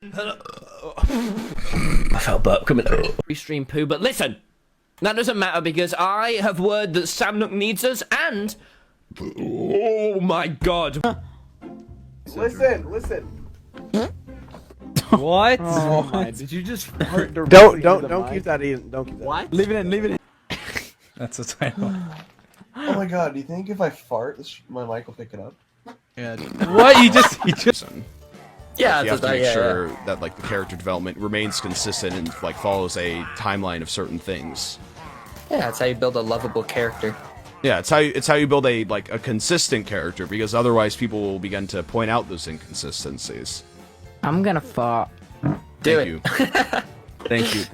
I felt burp coming through. Restream poo, but listen! That doesn't matter because I have word that Sapnap needs us and... Oh my god. Listen. What? Oh my, did you just fart Don't keep that in. Don't keep that. What? Leave it in. That's the title. Oh my god, do you think if I fart, my mic will pick it up? Yeah. What? You just... Yeah, you have to make sure that like the character development remains consistent and like follows a timeline of certain things. Yeah, that's how you build a lovable character. Yeah, it's how you build a consistent character, because otherwise people will begin to point out those inconsistencies. I'm gonna fart. Do Thank it. you. Thank you.